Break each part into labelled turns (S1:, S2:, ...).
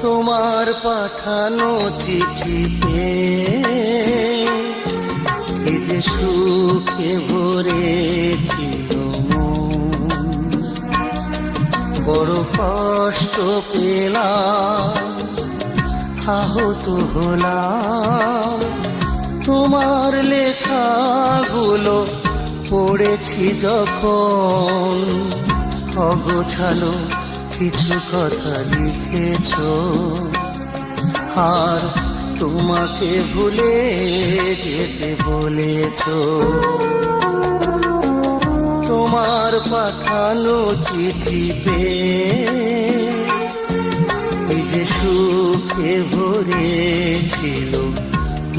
S1: তোমার পাঠানো চিঠিতে কি যে সুখে ভরেছিল মন, বড় কষ্ট পেলাম, আহত হলাম। তোমার লেখাগুলো পড়েছি যখন, অগোছালো কিছু কথা লিখেছ, আর তোমাকে ভুলে যেতে বলেছ। তোমার পাঠানো চিঠিতে কি যে সুখে ভরেছিল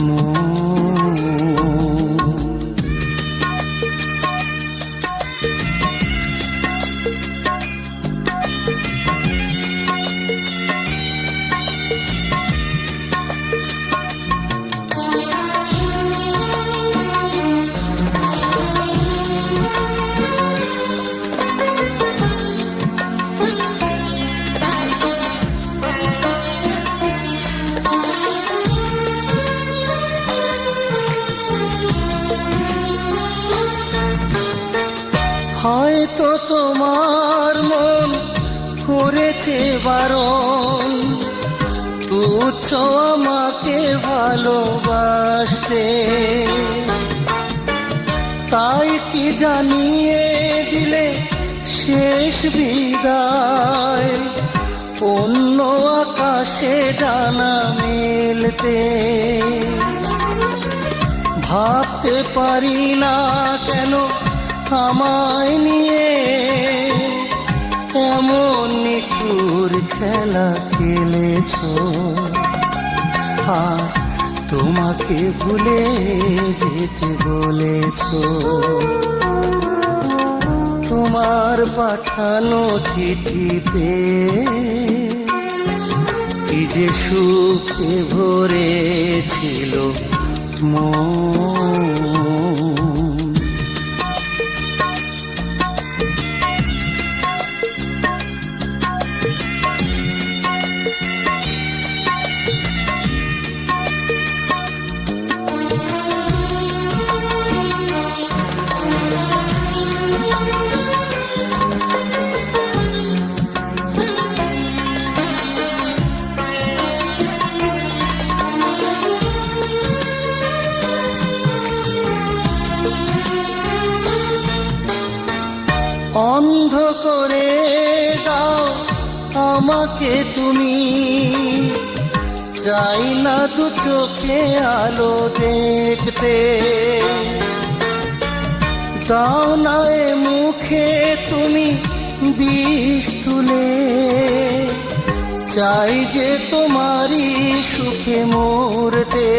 S1: মন। হয়তো তোমার মন করেছে বারণ, তুচ্ছ আমাকে ভালোবাসতে, তাই কি জানিয়ে দিলে শেষ বিদায়, অন্য আকাশে জানা মেলতে। ভাবতে পারি না কেন আমায় নিয়ে এমন নিঠুর খেলা খেলেছ, আর তোমাকে ভুলে যেতে বলেছ। তোমার পাঠানো চিঠিতে কি যে সুখে ভরেছিল মন। অন্ধ করে দাও আমাকে তুমি, চাই না দু চোখে আলো দেখতে। দাও না এ মুখে তুমি বিষ তুলে, চাই যে তোমারই সুখে মরতে।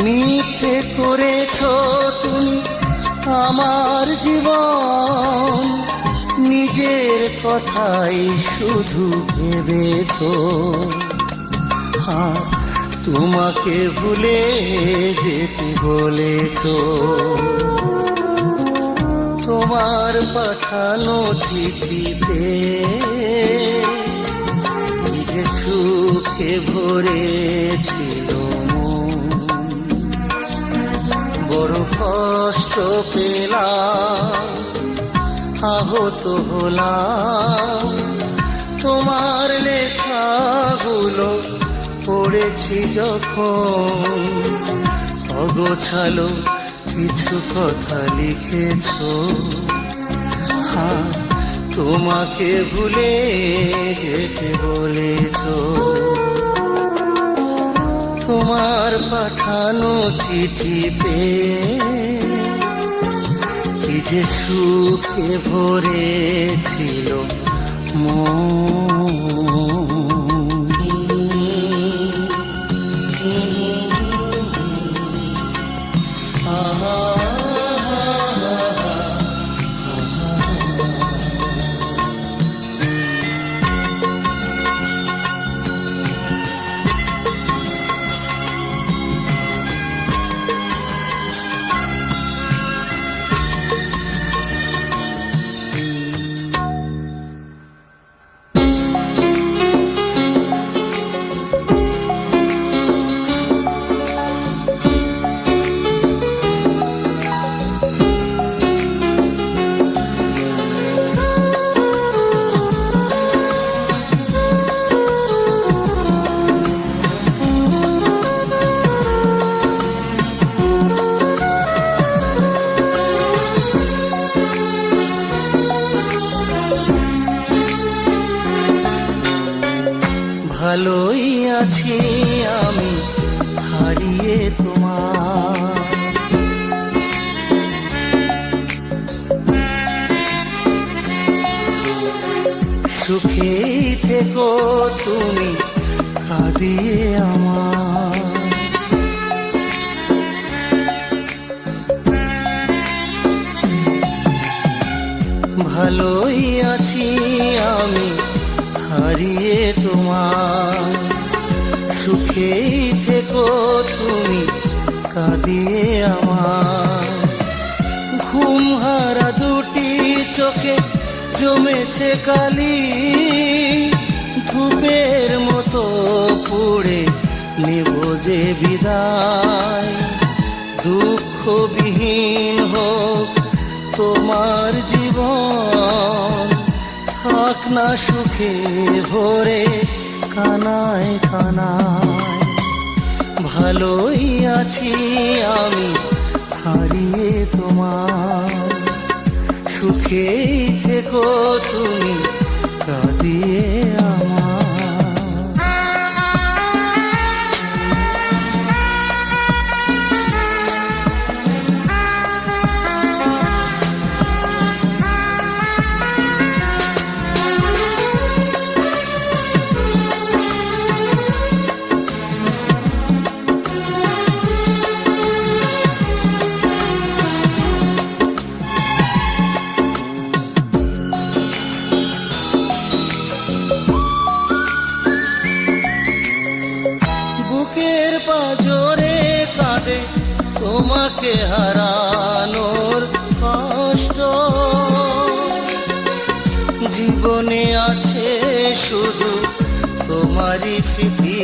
S1: মিথ্যে করেছ তুমি আমার জীবন, নিজের কথাই শুধু ভেবেছ, আর তোমাকে ভুলে যেতে বলেছ। তোমার পাঠানো চিঠিতে কি যে সুখে ভরেছিল মন, বড় কষ্ট পেলাম, আহত হলাম। তোমার লেখাগুলো পড়েছি যখন, অগোছালো কিছু কথা লিখেছ, আর তোমাকে ভুলে যেতে বলেছ। তোমার পাঠানো চিঠি পেয়ে কি যে সুখে ভরেছিল ভালোই আছি আমি হারিয়ে তোমার, সুখেই থেকো তুমি কাঁদিয়ে আমার। ভালোই আছি আমি হারিয়ে তোমার, সুখেই থেকো তুমি কাঁদিয়ে আমার। ঘুম হারা দুটি চোখে জমেছে কালি, ধূপের মতো পুড়ে নেব যে বিদায়। দুঃখবিহীন হোক তোমার জীবন, থাক না সুখে ভরে কানায় কানায়। ভালোই আছি আমি হারিয়ে তোমার, সুখেই থেকো তুমি কাঁদিয়ে আমার। বুকের পাঁজরে কাঁদে তোমাকে হারানোর কষ্ট, জীবনে আছে শুধু তোমারই স্মৃতি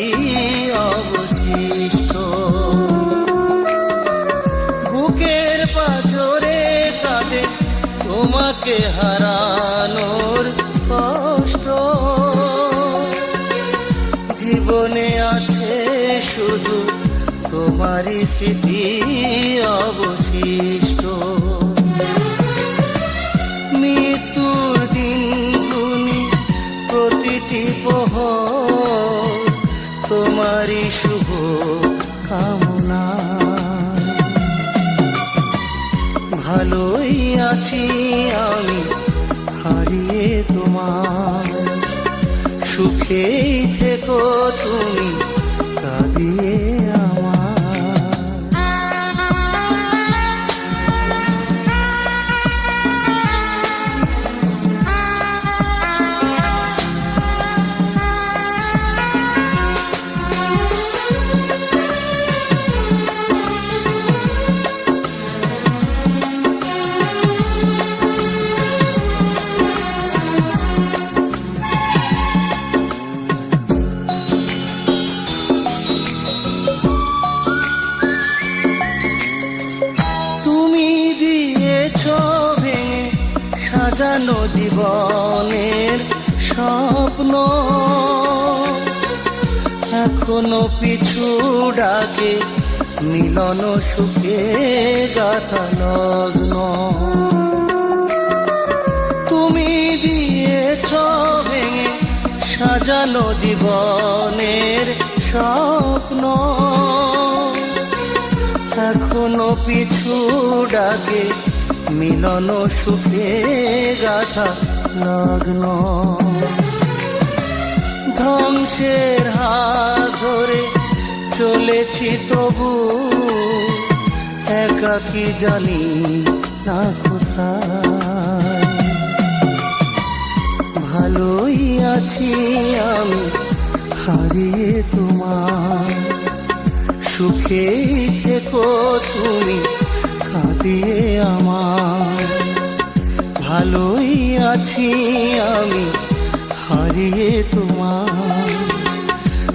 S1: অবশিষ্ট। বুকের পাঁজরে কাঁদে তোমাকে হারানোর কষ্ট, জীবনে আছে শুধু তোমারই স্মৃতি অবশিষ্ট। মৃত্যুর দিনগুলি প্রতিটি প্রহর তোমারই শুভ কামনা। ভালোই আছি আমি হারিয়ে তোমার, সুখেই থেকো তুমি কাঁদিয়ে আমার। সাজানো জীবনের স্বপ্ন এখনো পিছু ডাকে, মিলন সুখে গাথা লগ্ন। তুমি দিয়েছ ভেঙে সাজানো জীবনের স্বপ্ন, এখনো পিছু ডাকে, মিলন সুখে গাথা লগ্ন। ধ্বংসের হাত ধরে চলেছি তবু একাকী জানি না কোথায়। ভালোই আছি আমি হারিয়ে তোমার, সুখেই থেকো তুমি কাঁদিয়ে আমার। ভালোই আছি আমি হারিয়ে তোমার,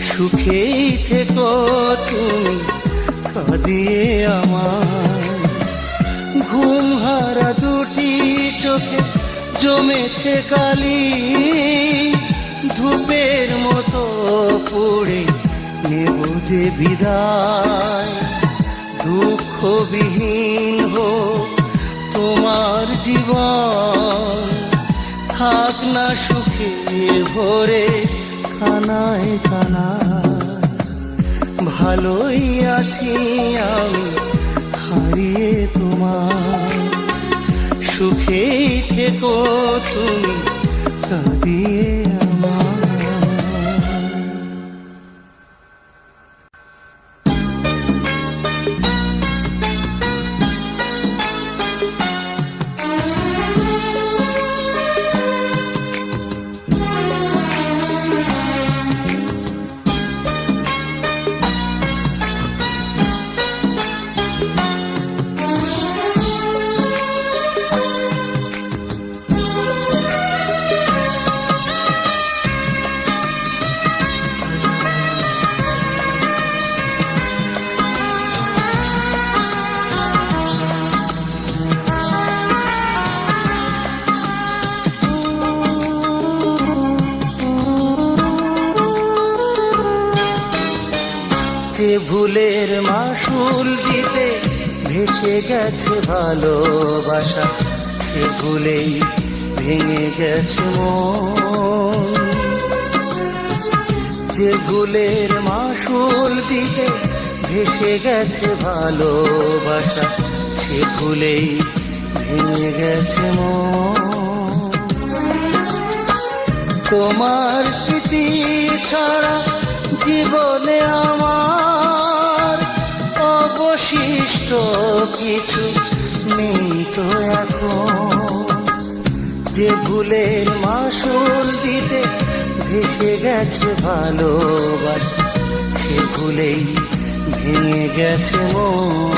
S1: সুখেই থেকো তুমি কাঁদিয়ে আমার। ঘুম হারা দুটি চোখে জমেছে কালি, ধূপের মতো পুড়ে নেব যে বিদায়। দুঃখবিহীন হোক তোমার জীবন, থাক না সুখে ভরে কানায় কানায়। ভালোই আছি আমি হারিয়ে তোমার, সুখেই থেকো তুমি কাঁদিয়ে আমার। যে ভুলের মাসুল দিতে ভেসে গেছে ভালোবাসা, সে ভুলেই ভেঙে গেছে মন। যে ভুলের মাসুল দিতে ভেসে গেছে ভালোবাসা, সে ভুলেই ভেঙে গেছে মন। তোমার স্মৃতি ছাড়া জীবনে আমার অবশিষ্ট কিছু নেই তো এখন। যে ভুলের মাসুল দিতে ভেসে গেছে ভালোবাসা, সে ভুলেই ভেঙে গেছে মন।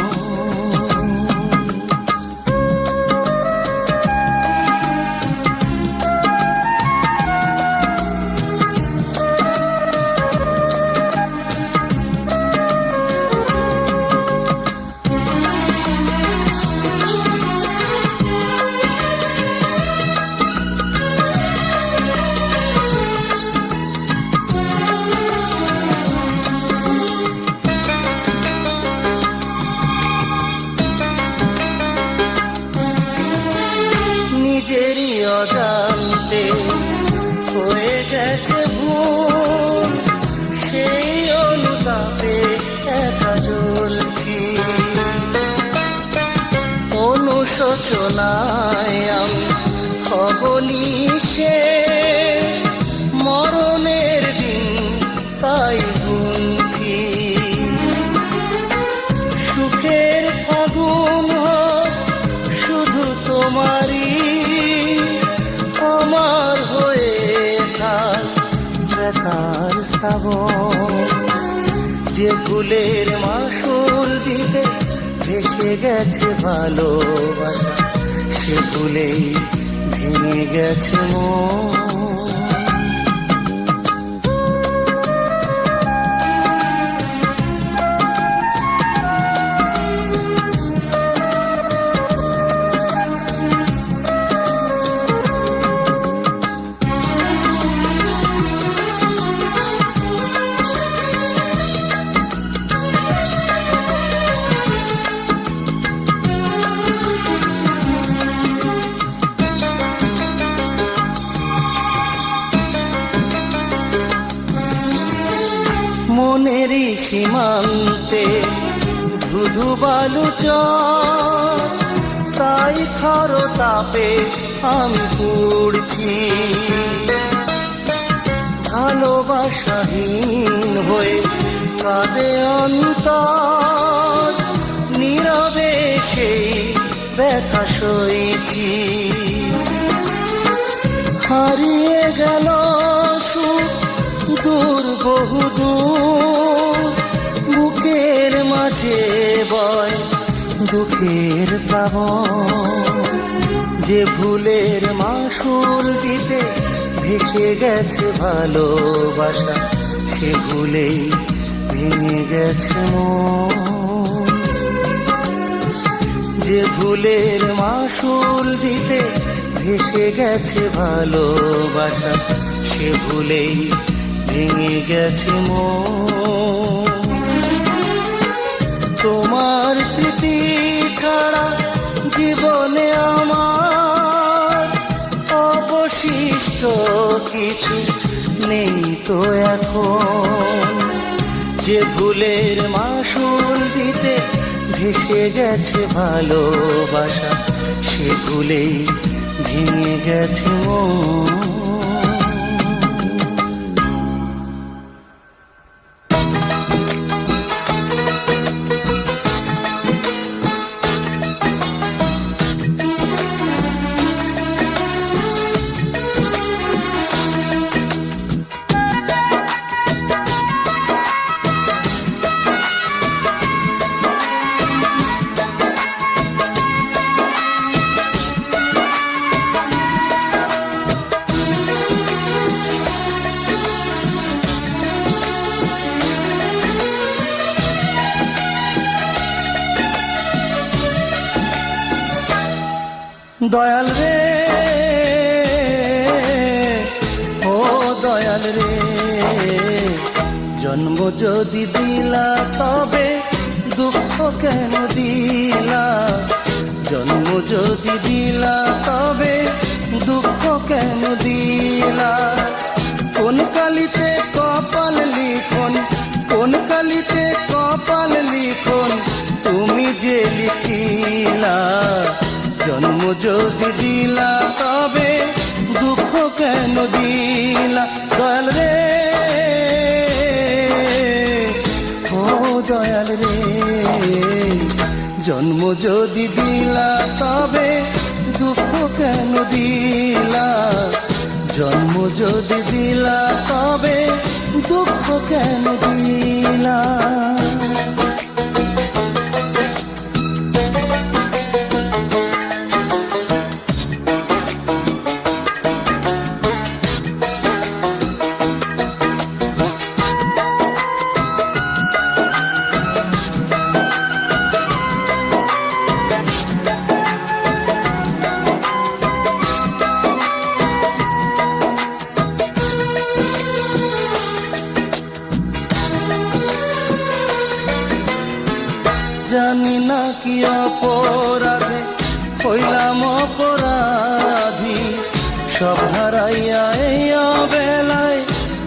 S1: নিজেরই অজান্তে হয়ে গেছে ভুল, সেই অনুতাপে একা জ্বলছি। অনুশোচনায় আমি হব নিঃশেষ, মরণের দিন তাই গুনছি। সুখের ফাগুন হোক শুধু তোমারই, আমার হয়ে থাক ব্যথার শ্রাবণ। যে ভুলের মাসুল দিতে ভেসে গেছে ভালোবাসা, সে ভুলেই ভেঙে গেছে মন। মনেরই সীমান্তে ধুধু বালু চর, তাই খরতাপে আমি পুড়ছি। ভালোবাসাহীন হয়ে কাঁদে অন্তর, নীরবে সেই ব্যথা সইছি। হারিয়ে গেল সুখ দূর বহুদূর, বুকের মাঝে বয় দুঃখের প্লাবন। যে ভুলের মাসুল দিতে ভেসে গেছে ভালোবাসা, সে ভুলেই ভেঙে গেছে মন। যে ভুলের মাসুল দিতে ভেসে গেছে ভালোবাসা, সে ভুলেই ভেঙে গেছে মন। তোমার স্মৃতি ছাড়া জীবনে আমার অবশিষ্ট কিছু নেই তো এখন। যে ভুলের মাসুল দিতে ভেসে গেছে ভালোবাসা, সে ভুলেই ভেঙে গেছে মন। দয়াল রে, ও দয়াল রে, জন্ম যদি দিলা তবে দুঃখ কেন দিলা? জন্ম যদি দিলা তবে দুঃখ কেন দিলা? কোন কালিতে কপাল লিখন, কোন কালিতে কপাল লিখন তুমি যে লিখিলা? জন্ম যদি দিলা তবে দুঃখ কেন দিলা? দয়াল রে, ও দয়াল রে, জন্ম যদি দিলা তবে দুঃখ কেন দিলা? জন্ম যদি দিলা তবে দুঃখ কেন দিলা? জানি না কি অপরাধে হইলাম অপরাধী, সব হারাইয়া এই অবেলায়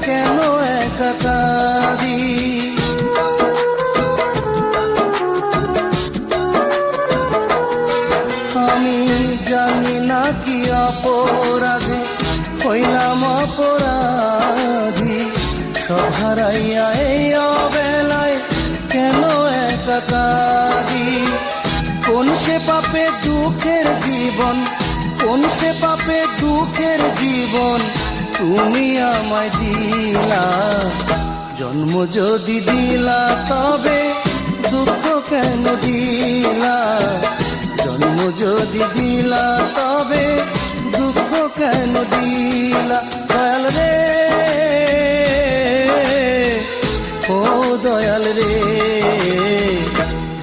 S1: কেন একা কাঁদি? আমি জানি না কি অপরাধে হইলাম অপরাধী, সব হারাইয়া এই অবেলায় কেন একা কাঁদি? কোন সে পাপে দুঃখের জীবন, কোন সে পাপে দুঃখের জীবন তুমি আমায় দিলা? জন্ম যদি দিলা তবে দুঃখ কেন দিলা? জন্ম যদি দিলা তবে দুঃখ কেন দিলা? দয়াল রে, ও দয়াল রে,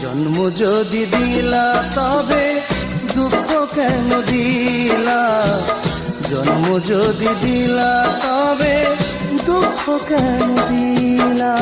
S1: জন্ম যদি দিলা তবে দুঃখ কেন দিলা? জন্ম যদি দিলা তবে দুঃখ কেন দিলা?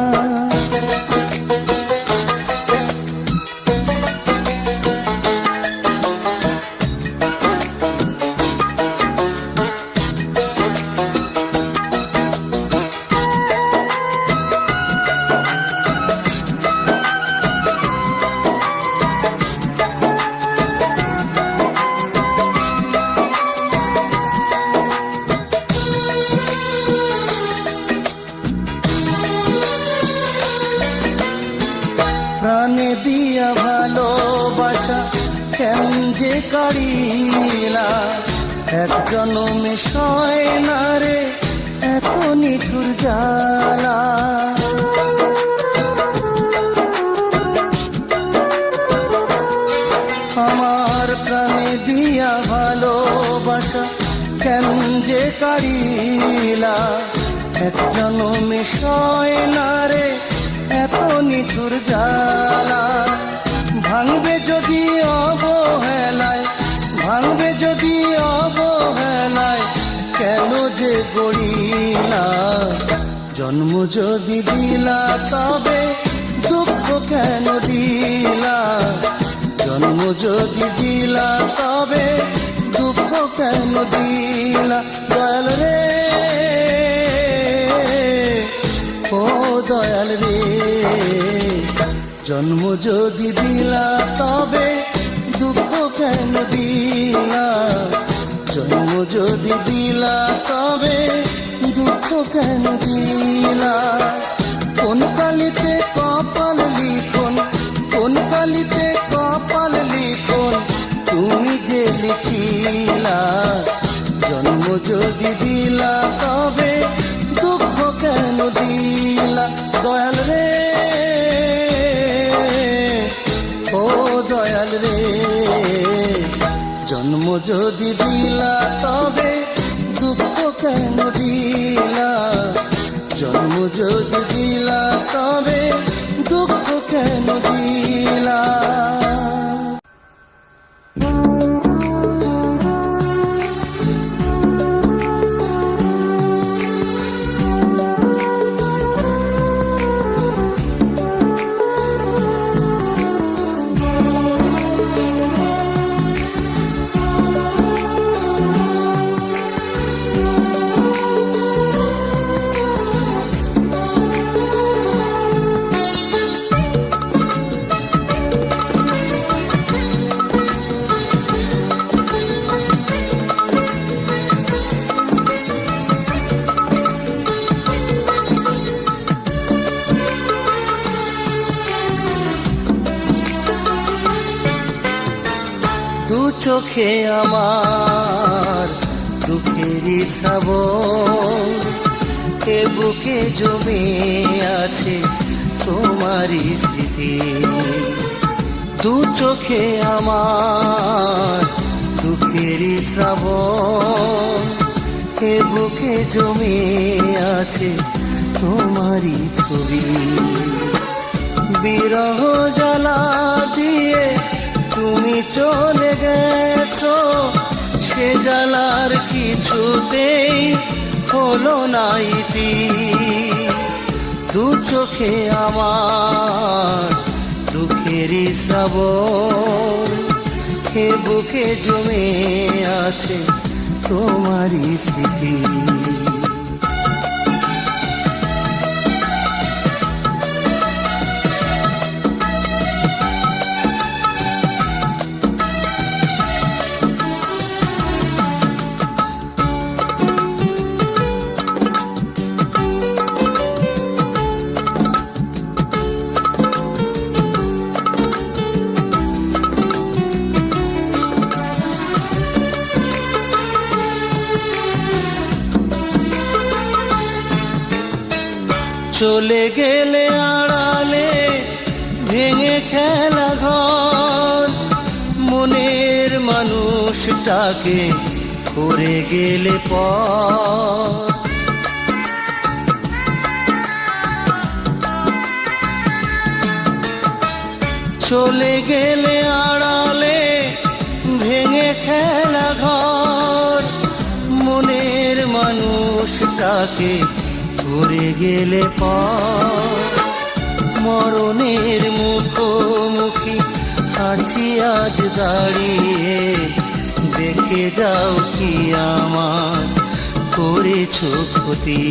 S1: যে কারিলা, এক জনমে সয় না রে এত নিঠুর জ্বালা। আমার প্রাণে দিয়া ভালোবাসা কেন যে কারিলা, এক জনমে সয় না রে এত নিঠুর জ্বালা। ভাঙবে যদি অবহেলায়, ভাঙবে যদি অবহেলায়, কেন যে গড়িলা। জন্ম যদি দিলা তবে দুঃখ কেন দিলা, জন্ম যদি দিলা তবে দুঃখ কেন দিলা। দয়াল রে, ও দয়াল রে, জন্ম যদি দিলা তবে দুঃখ কেন দিলা, জন্ম যদি দিলা তবে দুঃখ কেন দিলা। কোন কালিতে কপাল লিখন, কোন কালিতে কপাল লিখন, তুমি যে লিখিলা। জন্ম যদি দিলা তবে দুঃখ কেন দিলা। দয়াল রে, ও দয়াল রে, জন্ম যদি দিলা তবে দুঃখ কেন দিলা, জন্ম যদি দিলা তবে দুঃখ কেন দিলা। দু চোখে আমার দুঃখেরই শ্রাবণ, এ বুকে জমে আছে তোমারই স্মৃতি। দু চোখে আমার দুঃখেরই শ্রাবণ, এ বুকে জমে আছে তোমারই ছবি। বিরহ জ্বালা দিয়ে তুমি চলে গেছো, সে জ্বালার কিছুতেই হলো না ইতি। দু চোখে আমার দুঃখেরই শ্রাবণ, এ বুকে জমে আছে তোমারই স্মৃতি। চলে গেলে আড়ালে ভেঙে খেলা ঘর, মনের মানুষটাকে করে গেলে পর। চলে গেলে আড়ালে ভেঙে খেলা ঘর, মনের মানুষটাকে করে গেলে পর। মরণের মুখোমুখি আছি আজ দাঁড়িয়ে, দেখে যাও কি আমার করেছো ক্ষতি।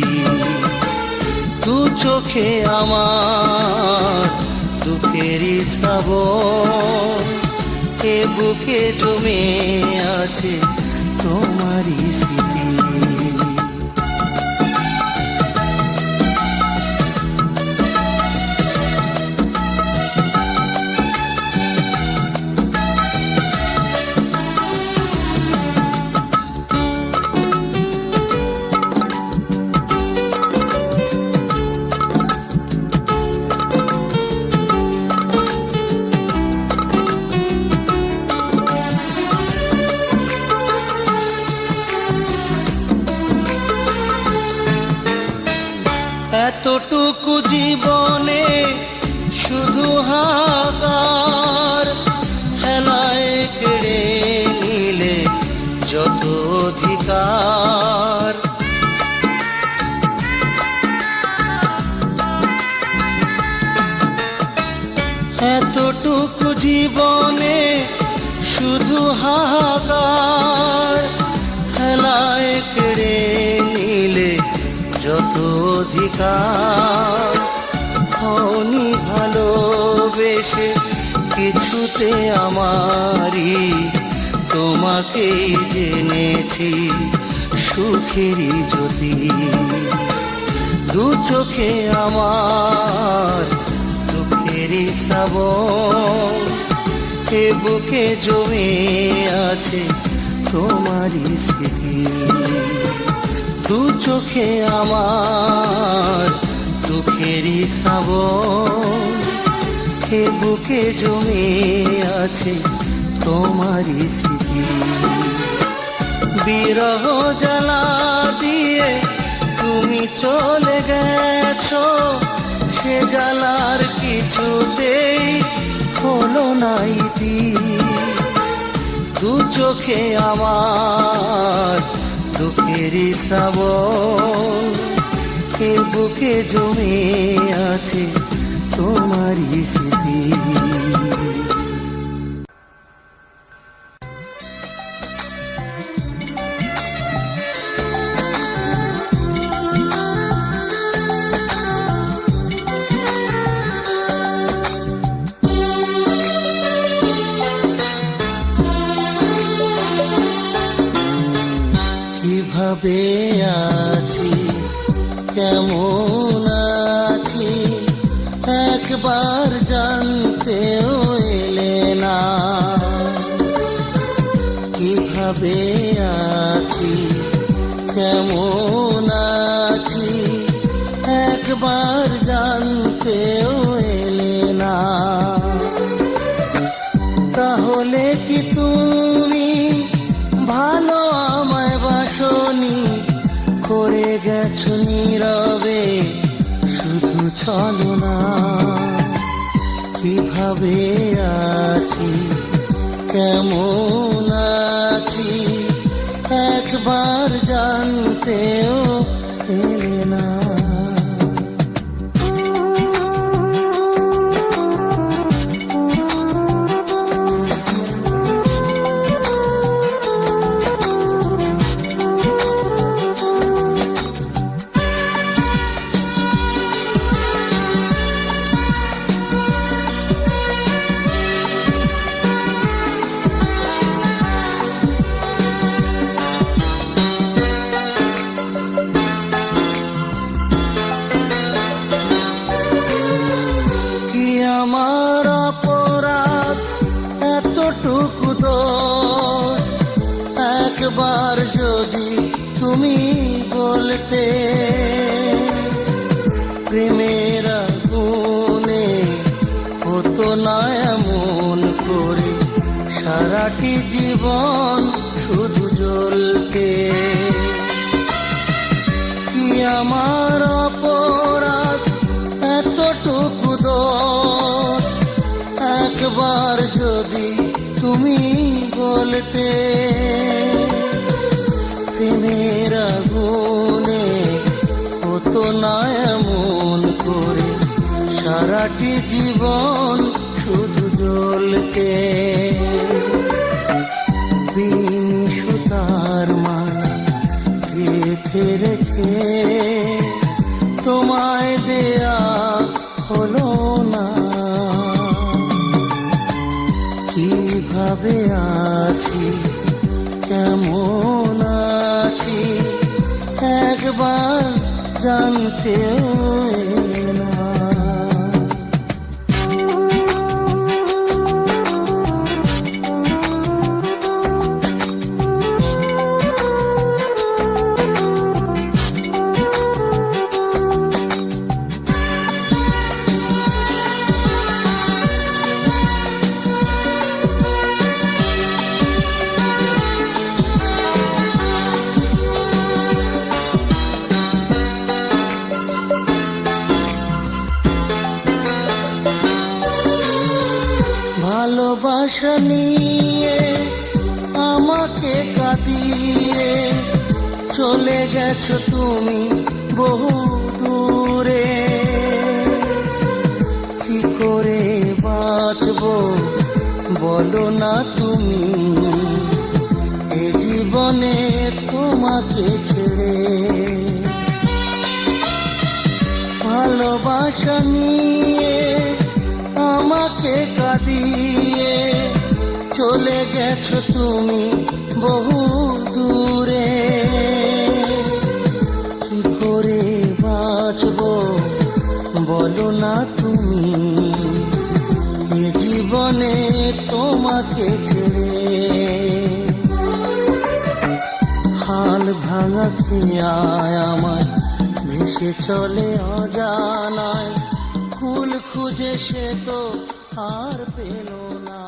S1: দু চোখে আমার দুঃখেরই শ্রাবণ, এ বুকে জমে আছে তোমারই স্মৃতি। যত অধিকার। এতটুকু জীবনে শুধু হাহাকার, হেলায় কেড়ে নিলে যত অধিকার। হওনি ভালোবেসে কিছুতে আমারই, তোমাকেই জেনেছি সুখেরই জ্যোতি। দু চোখে আমার দুঃখেরই শ্রাবণ, এ বুকে জমে আছে তোমারই স্মৃতি। দু চোখে আমার দুঃখেরই শ্রাবণ, এ বুকে জমে আছে তোমারই স্মৃতি। বিরহ জ্বালা দিয়ে তুমি চলে গেছো, সে জ্বালার কিছুতেই হলো না ইতি। দু চোখে আমার দুঃখেরই শ্রাবণ, এ বুকে জমে আছে তোমারই স্মৃতি। কিভাবে আছি কেমন আছি একবার জানতেও এলে না। কিভাবে আছি কেমন আছি একবার জানতেও এলে না। তাহলে কি তুমি ভালো আমায় বাসনি, করে গেছো নীরবে শুধু ছলনা। কিভাবে আছি কেমন আছি একবার জানতেও এলে না। আমার অপরাধ এতটুকু দোষ, একবার যদি তুমি বলতে। প্রেমের আগুনে হতো না এমন করে সারাটি জীবন শুধু জ্বলতে। কি আমার অপরাধ এতটুকু দোষ, একবার যদি তুমি বলতে। প্রেমের আগুনে হতো না এমন করে সারাটি জীবন শুধু জ্বলতে। বিন সুতার মালা গেঁথে রেখে তোমায় দেয়া হলো না। কিভাবে আছি কেমন আছি একবার জানতেও এলে না। কাঁদিয়ে চলে গেছো তুমি বহু দূরে। কি করে বাঁচবো বলো না তুমি এ জীবনে তোমাকে ছেড়ে। ভালোবাসা নিয়ে আমাকে কাঁদিয়ে চলে গেছো তুমি বহু দূরে। কি করে বাঁচবো বলো না তুমি এ জীবনে তোমাকে ছেড়ে। হাল ভাঙা খেয়ায় আমার ভেসে চলে অজানায়, ফুল খুঁজে সে তো আর পেল না।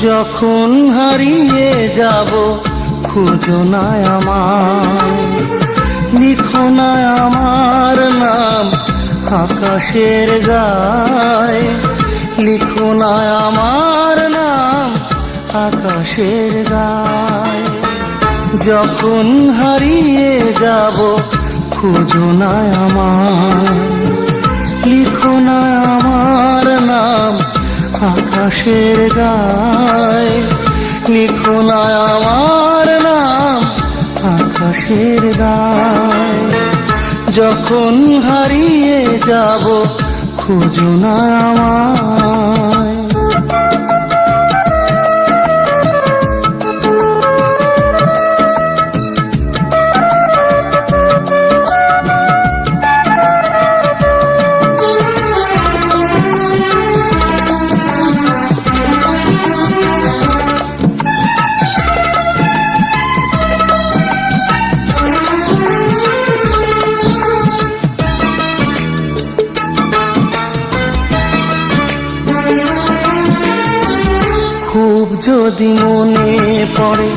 S1: যখন হারিয়ে যাব খুঁজো না আমায়, লিখো না আমার নাম আকাশের গায়ে। লিখো না আমার নাম আকাশের গায়ে। যখন হারিয়ে যাব খুঁজো না আমায়, লিখো না আমার নাম আকাশের গায়ে। লিখো না আমার নাম আকাশের গায়ে। যখন হারিয়ে যাব খুঁজো না আমায়। খুব যদি মনে পড়ে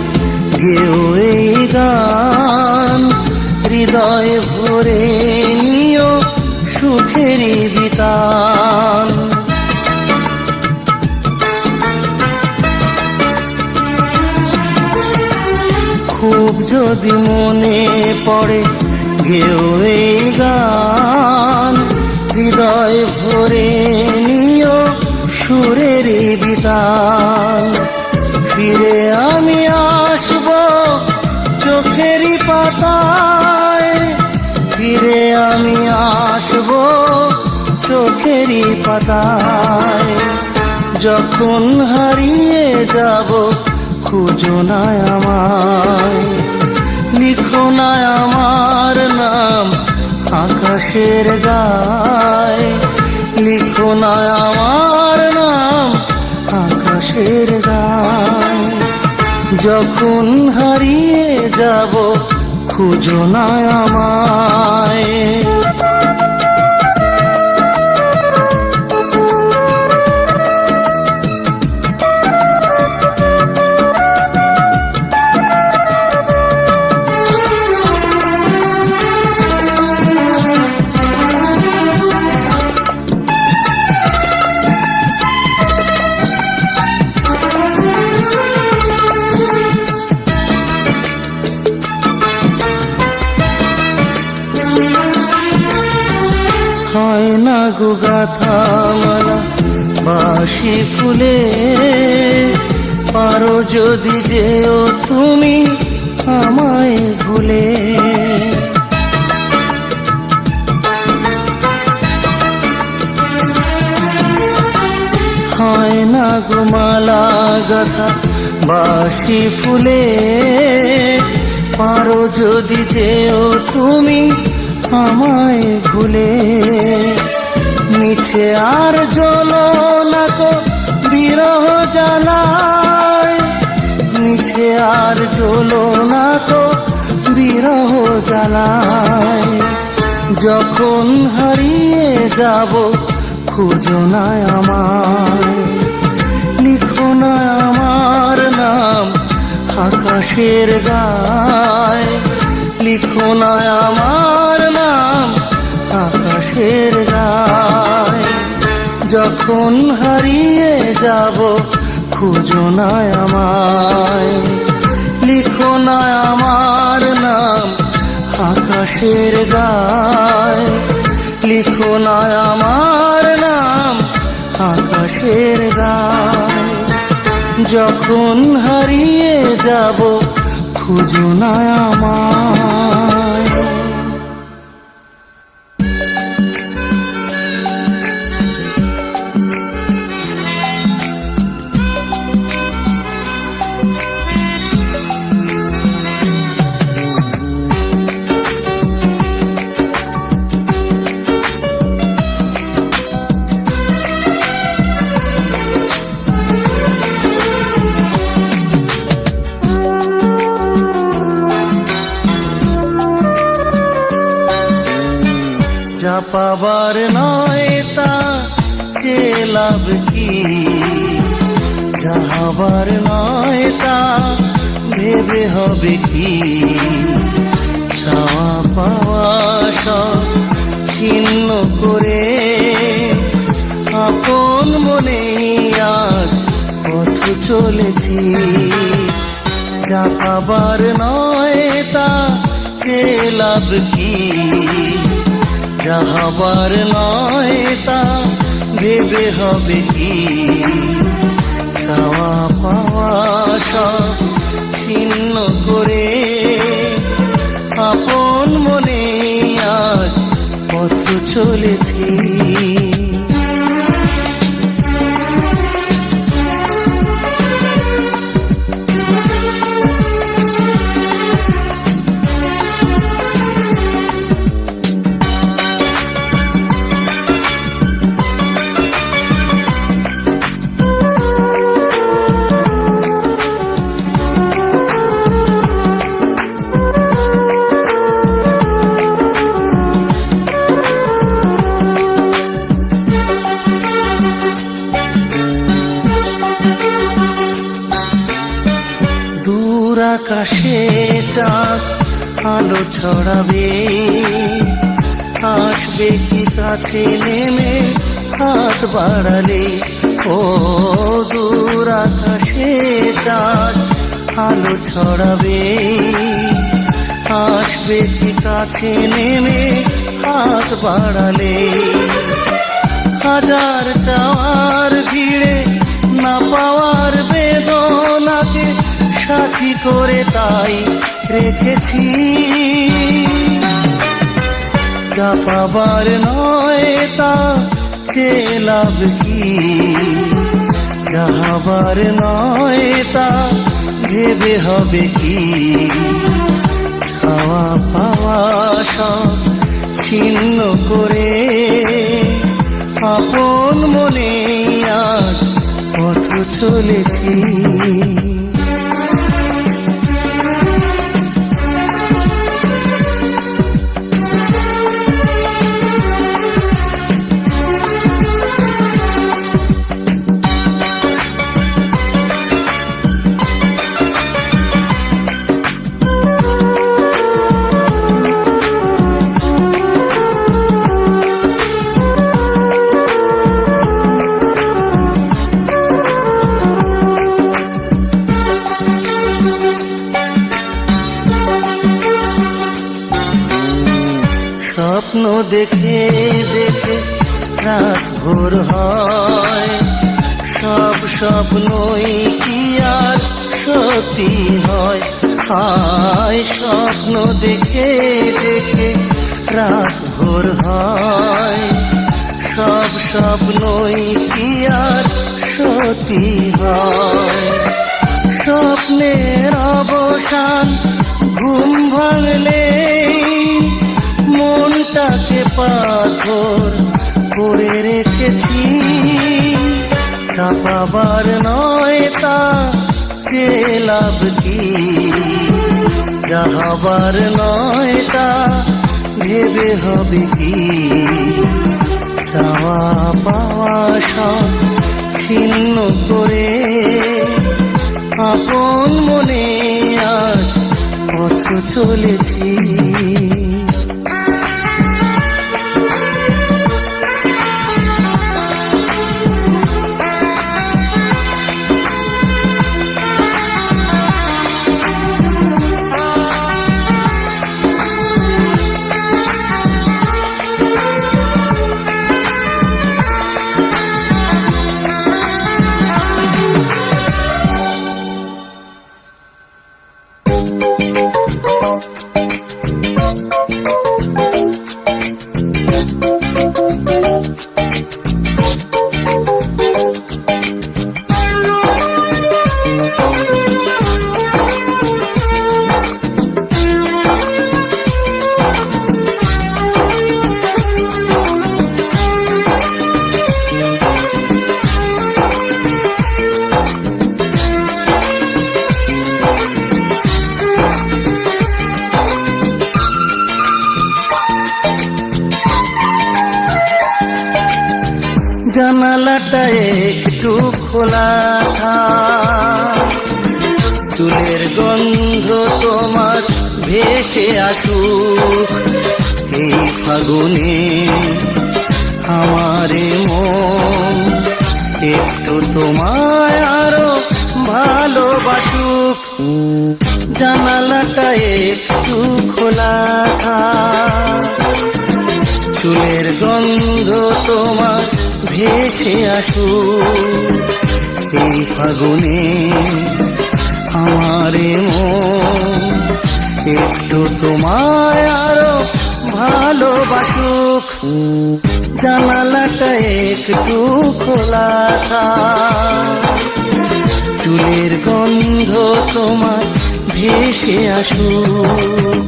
S1: গেও এই গান, হৃদয়ে ভরে নিও সুখেরই বিতান। খুব যদি মনে পড়ে গেও এই গান, হৃদয়ে ভরে নিও সুরের বিতান। ফিরে আমি আসব চোখেরই পাতায়, ফিরে আমি আসব চোখেরই পাতায়। যখন হারিয়ে যাব খুঁজো না আমায়, লিখো না আমার নাম আকাশের গায়ে। লিখো না আমার নাম আকাশের গায়ে। যখন হারিয়ে যাব খুঁজো না আমায়। হয় না গো গাথা মালা বাসি ফুলে, পারো যদি যেও তুমি আমায় ভুলে। হয় না গো মালা গাথা বাসি ফুলে, পারো যদি যেও তুমি আমায় ভুলে। মিছে আর জ্বলো না কো বিরহ জ্বালায়, মিছে আর জ্বলো না কো বিরহ জ্বালায়। যখন হারিয়ে যাব খুঁজো না আমায়, লিখো না আমার নাম আকাশের গায়, লিখো না আমার নাম আকাশের গায়। যখন হারিয়ে যাব খুঁজো না আমায়, লিখো না আমার নাম আকাশের গায়, লিখো না আমার নাম আকাশের গায়। যখন হারিয়ে যাব খুঁজো না আমায়। যা পাবার নয় তা চেয়ে লাভ কি, যা হবার নয় তা ভেবে হবে কি। চাওয়া পাওয়া সব ছিন্ন করে আপন মনে আজ পথ চলেছি। যা পাবার নয় তা চেয়ে লাভ কি, যা হবার নয় তা ভেবে হবে কি। চাওয়া পাওয়া সব ছিন্ন করে আপন মনে আজ পথ চলেছি। দূর আকাশে চাঁদ আলো ছড়াবে, আসবে কি কাছে নেমে হাত বাড়ালে। ও দূর আকাশে চাঁদ আলো ছড়াবে, আসবে কি কাছে নেমে হাত বাড়ালে। হাজার চাওয়ার ভিড়ে না পাওয়ার বেদনাকে সাথী করে তাই রেখেছি। যা পাবার নয় তা চেয়ে লাভ কি, যা হবার নয় তা ভেবে হবে কি। খাওয়া পাওয়া সব ছিন্ন করে আপন মনে আজ পথ চলেছি। স্বপ্ন দেখে দেখে রাত ভোর হয়, সব স্বপ্নই কি আর সত্যি হয়। হায় স্বপ্ন দেখে দেখে রাত ভোর হয়, সব স্বপ্নই কি আর সত্যি হয়। পাথর করে রেখেছি, চাপাবার নয় তা যে লাভ কি, যাহাবার নয় তা ভেবে হবে কি, চাওয়া পাওয়া সব ছিন্ন করে আপন মনে আজ পথ চলেছি। জানালাটা একটু খোলা থাক, চুলের গন্ধ তোমার ভেসে আসুক এই ফাগুনে আমারে মন, একটু তোমায় আরো ভালোবাসুক। জানালাটা একটু খোলা থাক, চুলের গন্ধ তোমার ভেসে আসুক এই ফাগুনে আমারে মন, একটু তোমায় আরো ভালোবাসুক। জানালাটা একটু খোলা থাক, চুলের গন্ধ তোমার ভেসে আসুক।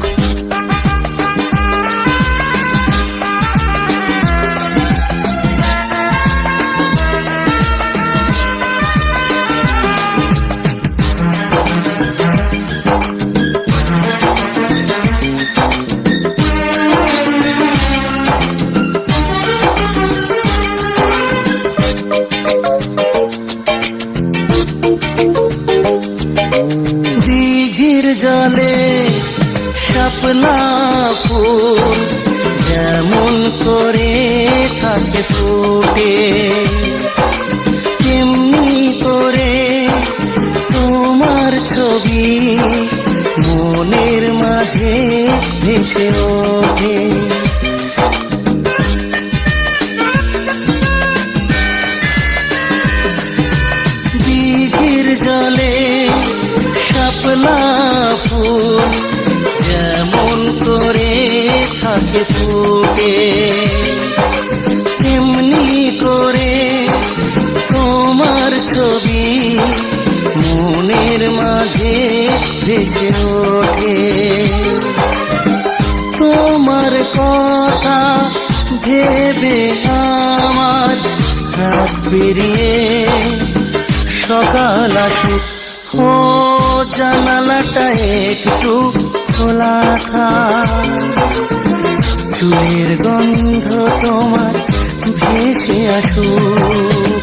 S1: দিঘির জলে শাপলা ফুল যেমন করে থাকে ফুটে, তেমনি করে তোমার ছবি মনের মাঝে ভেসে ওঠে। দিঘির জলে শাপলা ফুল যেমন করে থাকে ফুটে, তেমনি করে তোমার ছবি মনের মাঝে ভেসে ওঠে। তোমার কথা ভেবে আমার রাত পেরিয়ে সকাল আসুক। ও জানালাটা একটু খোলা থাক, চুলের গন্ধ তোমার ভেসে আসুক।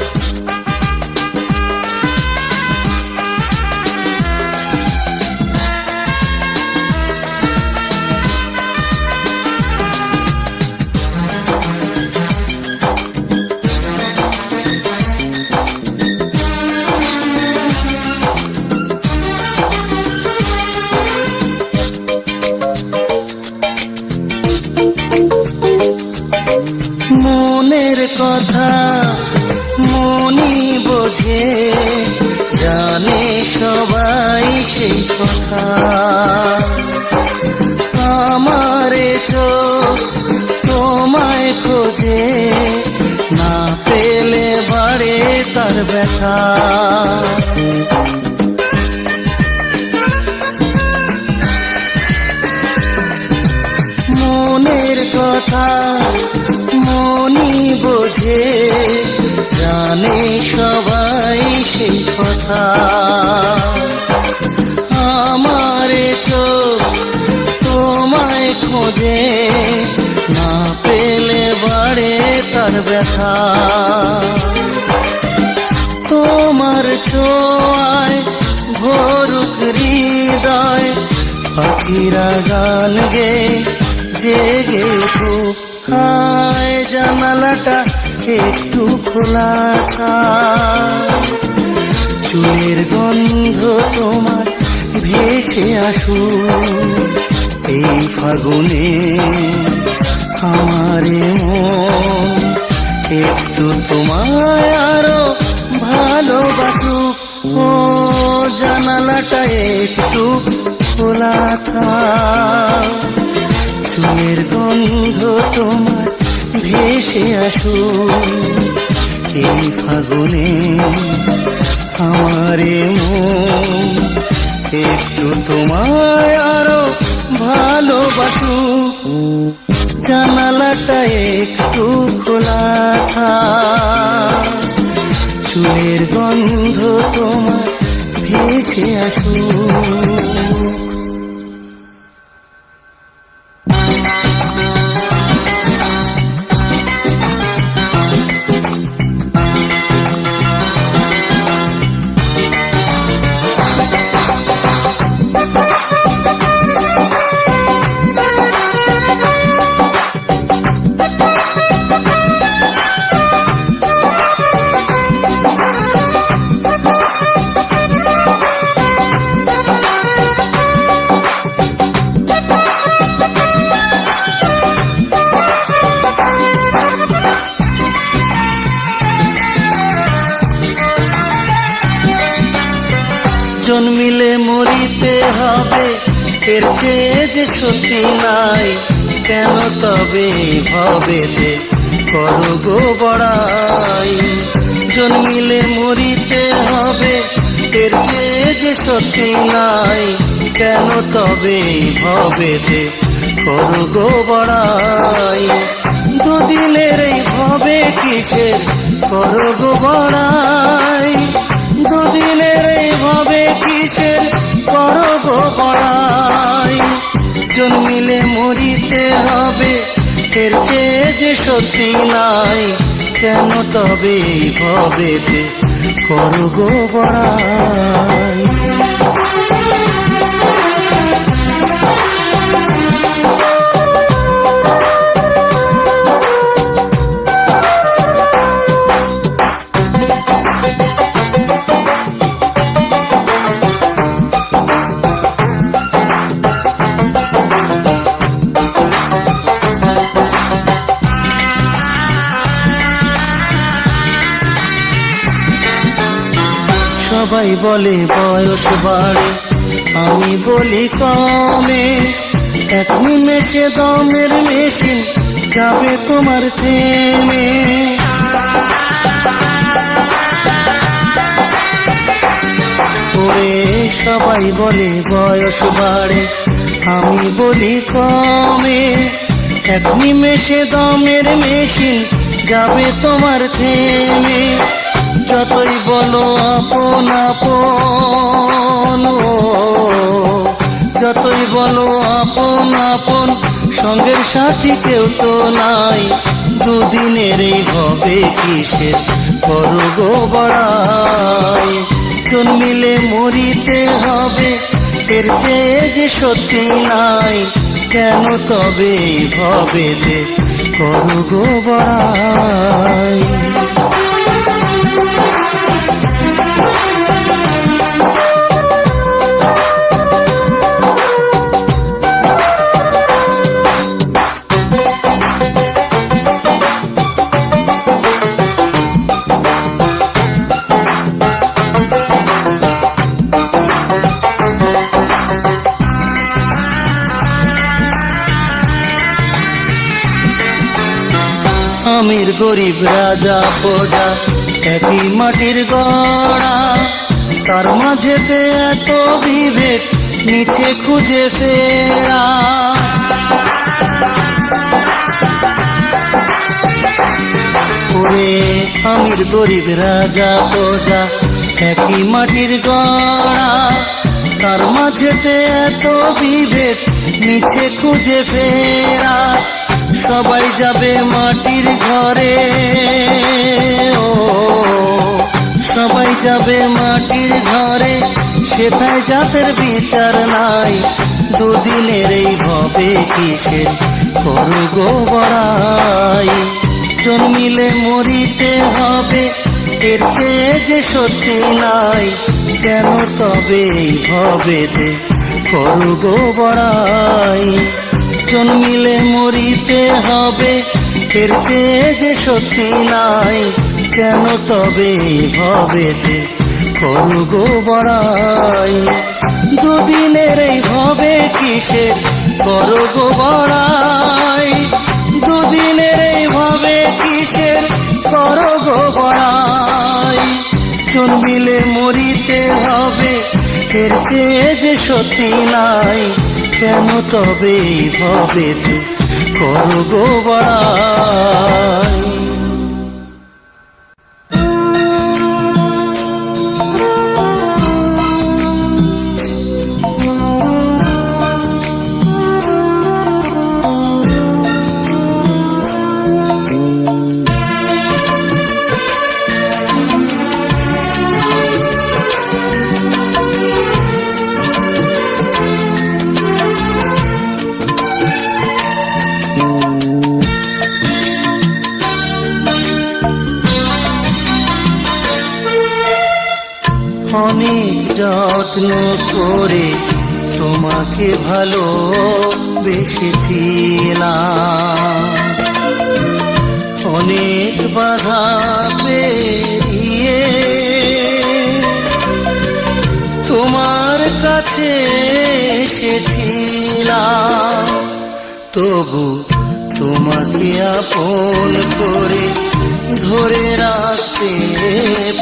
S1: মনের কথা মনি বোঝে, জানে সবাই সেই কথা। আমারে চোখ তোমায় খোঁজে, না পেলে বাড়ে তার ব্যথা। মনের কথা ব্যথা। তোমার ছোঁয়ায় ভরুক হৃদয়, পাখিরা গান গে জেগে উঠুক। হায় জানালাটা একটু খোলা থাক, চুলের গন্ধ তোমার ভেসে আসুক এই ফাগুনে। আমারে মন একটু তোমায় আরো ভালোবাসুক। ও জানালাটা একটু খোলা থাক, চুলের গন্ধ তোমার ভেসে আসুক এই ফাগুনে। আমারে মন একটু তোমায় আরো ভালোবাসুক। জানালাটা একটু খোলা থাক, চুলের গন্ধ তোমার ভেসে আসুক। জন্মিলে মরিতে হবে, এর চেয়ে যে সত্যি নাই। কেন তবে ভবেতে করো গো বড়াই। জন্মিলে মরিতে হবে, এর চেয়ে যে সত্যি নাই। কেন তবে ভবেতে করো গো বড়াই। দুদিনের এই ভবে কিসের করো গো বড়াই। দুদিনের এই ভবে কিসের করো গো বড়াই। জন্মিলে মরিতে হবে, এর চেয়ে যে সত্যি নাই। কেন তবে ভবেতে করো গো বড়াই। সবাই বলে বয়স বাড়ে, আমি বলি কমে। এক নিমেষে দমের মেশিন যাবে তোমার থেমে। ওরে সবাই বলে বয়স বাড়ে, আমি বলি কমে। এক নিমেষে দমের মেশিন যাবে তোমার থেমে। যতই বলো আপন আপন, যতই বলো আপন আপন, সঙ্গের সাথী কেউ তো নাই। দুদিনের এই ভবে কিসের করো গো বড়াই। জন্মিলে মরিতে হবে, এর চেয়ে যে সত্যি নাই। কেন তবে ভবেতে করো গো বড়াই। আমির গরিব রাজা প্রজা একই মাটির গড়া। তার মাঝেতে এত বিভেদ নিচে খুঁজে ফেরা। ওরে আমির গরিব রাজা প্রজা একই মাটির গড়া। তার মাঝেতে এত বিভেদ নিচে খুঁজে ফেরা। সবাই যাবে মাটির ঘরে, ও সবাই যাবে মাটির ঘরে, সেটাই জাতের বিচার নাই। দুদিনের এই ভবে কিসের করো গো বড়াই, জন্মিলে মরিতে হবে এর চেয়ে যে সত্যি নাই। কেন তবে এই ভবেতে করো গো বড়াই, জন্মিলে মরিতে হবে এর চেয়ে যে সত্যি নাই। কেন তবে এই ভবেতে করো গো বড়াই, দুদিনের এই ভবে কিসের করো গো বড়াই, দুদিনের এই ভবে কিসের করো গো বড়াই। জন্মিলে মরিতে হবে এর চেয়ে যে সত্যি নাই। কেন তবে এই ভবেতে করো গো বড়াই। অনেক যত্ন করে তোমাকে ভালোবেসেছিলাম, অনেক বাধা পেরিয়ে তোমার কাছে এসেছিলাম। তবু তোমাকে আপন করে ধরে রাখতে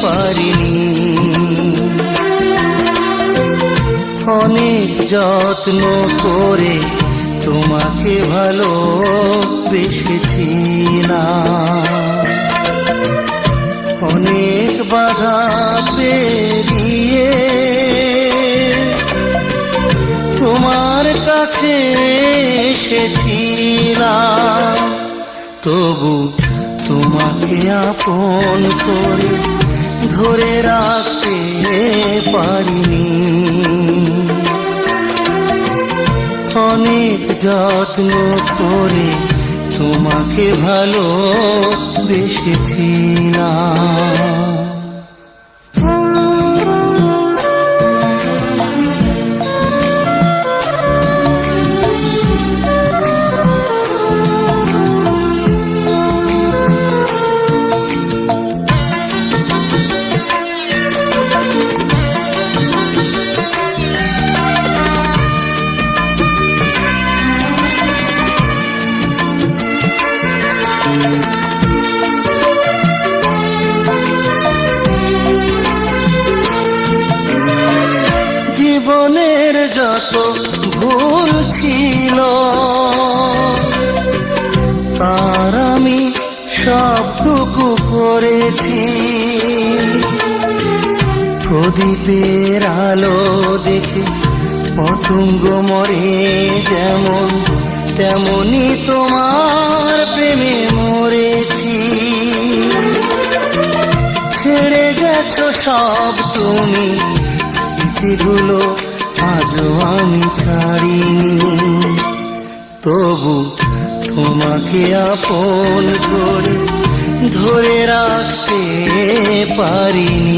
S1: পারিনি। অনেক যত্ন করে তোমাকে ভালোবেসেছিলাম, অনেক বাধা পেরিয়ে তোমার কাছে এসেছিলাম। তবু তোমাকে আপন করে ধরে রাখতে পারিনি। অনেক যত্ন করে তোমাকে ভালোবেসেছিলাম। জীবনের যত ভুল ছিল তার আমি সবটুকু করেছি। প্রদীপের আলো দেখে পতঙ্গ মরে যেমন, তেমনি তোমার প্রেমে মরেছি। ছেড়ে গেছো সব তুমি, স্মৃতিগুলো আজও আমি ছাড়িনি। তবু তোমাকে আপন করে ধরে রাখতে পারিনি।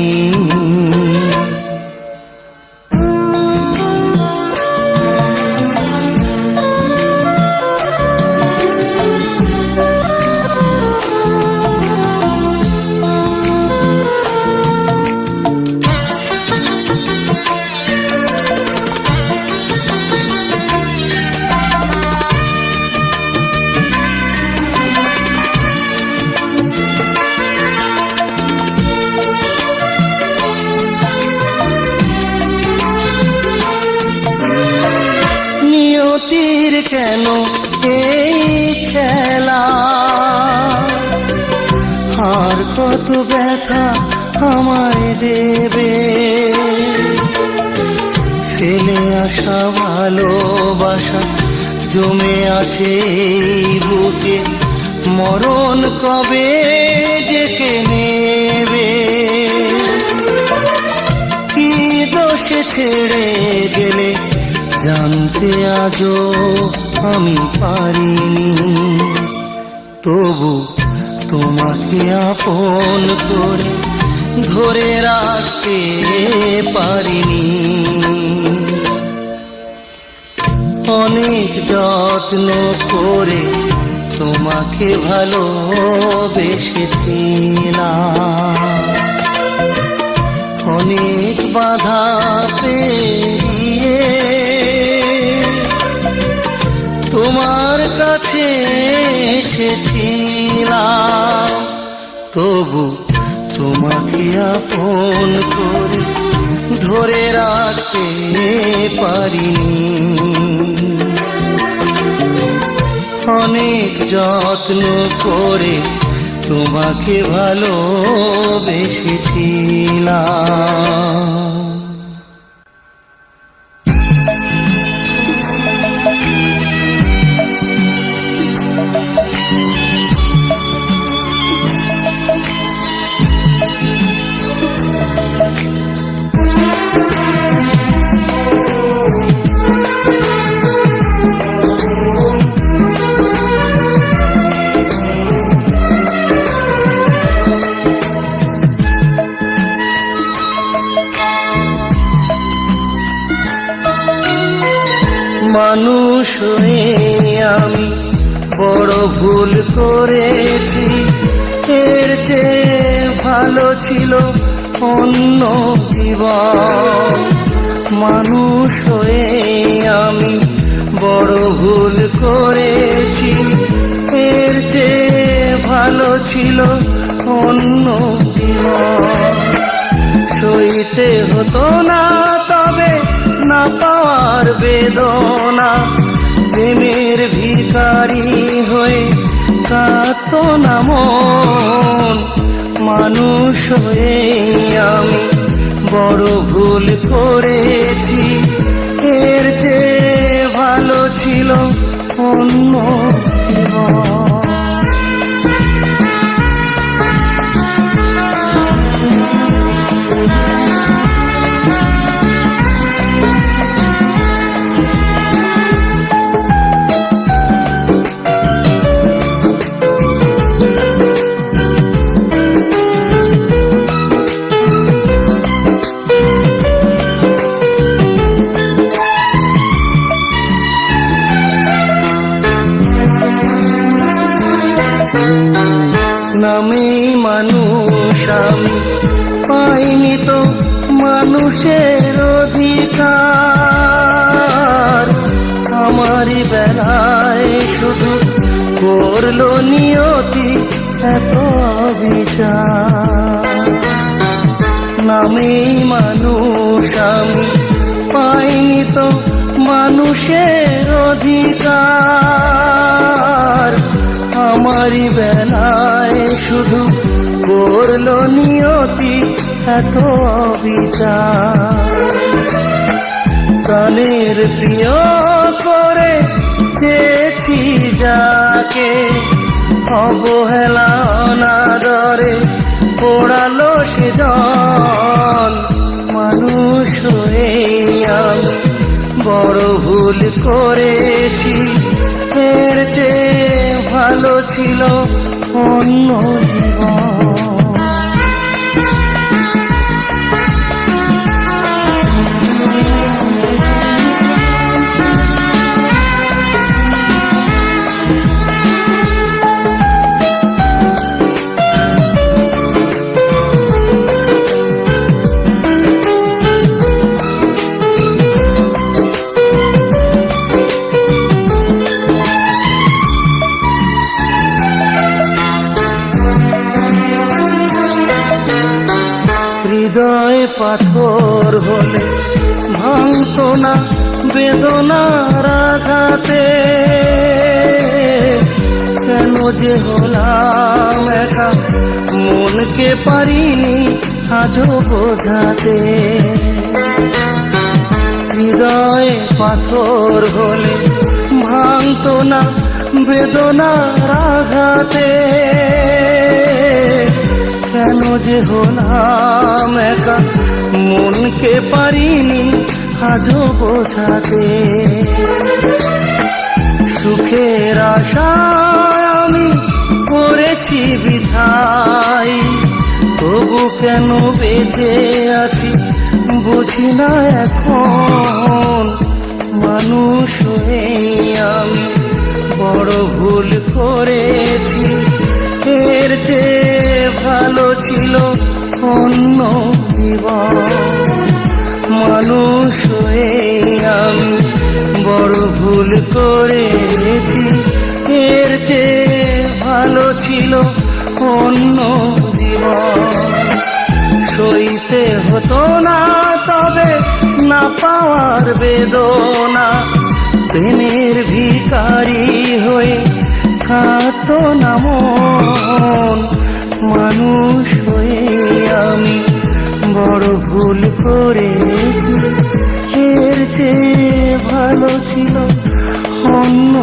S1: নিয়তির কেন এই খেলা, আর কত ব্যথা আমায় দেবে। ফেলে আসা ভালোবাসা জমে আছে এই বুকে, মরণ কবে ডেকে নেবে। কি দোষে ছেড়ে গেলে জানতে আজও আমি পারিনি, তবু তোমাকে আপন করে ধরে রাখতে পারিনি। অনেক যত্ন করে তোমাকে ভালোবেসেছিলাম, অনেক বাধা পেরিয়ে তোমার কাছে এসেছিলাম, তবু তোমাকে আপন করে ধরে রাখতে পারিনি। অনেক যত্ন করে তোমাকে ভালোবেসেছিলাম। মানুষ হয়ে আমি বড় ভুল করেছি, এর চেয়ে ভালো ছিল অন্য জীবন। মানুষ হয়ে আমি বড় ভুল করেছি, এর চেয়ে ভালো ছিল অন্য জীবন। সইতে হতো না তবে না পাওয়ার বেদনা, প্রেমের ভিখারি হয়ে কাঁদতো না মন। মানুষ হয়ে আমি বড় ভুল করেছি, এর চেয়ে ভালো ছিল অন্য জীবন। নামেই মানুষ আমি পাইনি তো মানুষের অধিকার, আমারই বেলায় শুধু করলো নিয়তি এত বিচার। নামেই মানুষ আমি পাইনি তো মানুষের অধিকার, আমারই বেলায় শুধু করলো নিয়তি এত বিচার। প্রাণের প্রিয় করে চেয়েছি যাকে, অবহেলা অনাদরে পোড়ালো সে জন। মানুষ হয়ে আমি বড় ভুল করেছি, এর চেয়ে ভালো ছিল অন্য জীবন। হৃদয় পাথর হলে ভাঙতো না বেদনার আঘাতে, কেন যে হলাম একা মনকে পারিনি আজও বোঝাতে। হৃদয় পাথর হলে ভাঙতো না বেদনার আঘাতে। কেন যে হলাম একা, মনকে পারিনি আজও বোঝাতে। সুখের আশায় আমি করেছি বিধায়, তবু কেন বেঁচে আছি বুঝি না এখন। মানুষ হয়ে আমি বড় ভুল করেছি, এর চেয়ে ভালো ছিল অন্য জীবন। মানুষ হয়ে আমি বড় ভুল করেছি, এর চেয়ে ভালো ছিল অন্য জীবন। সইতে হতো না তবে না পাওয়ার বেদনা, প্রেমের ভিখারি হয়ে কাঁদতো না মন। মানুষ হয়ে আমি বড় ভুল করেছি, এর চেয়ে ভালো ছিল অন্য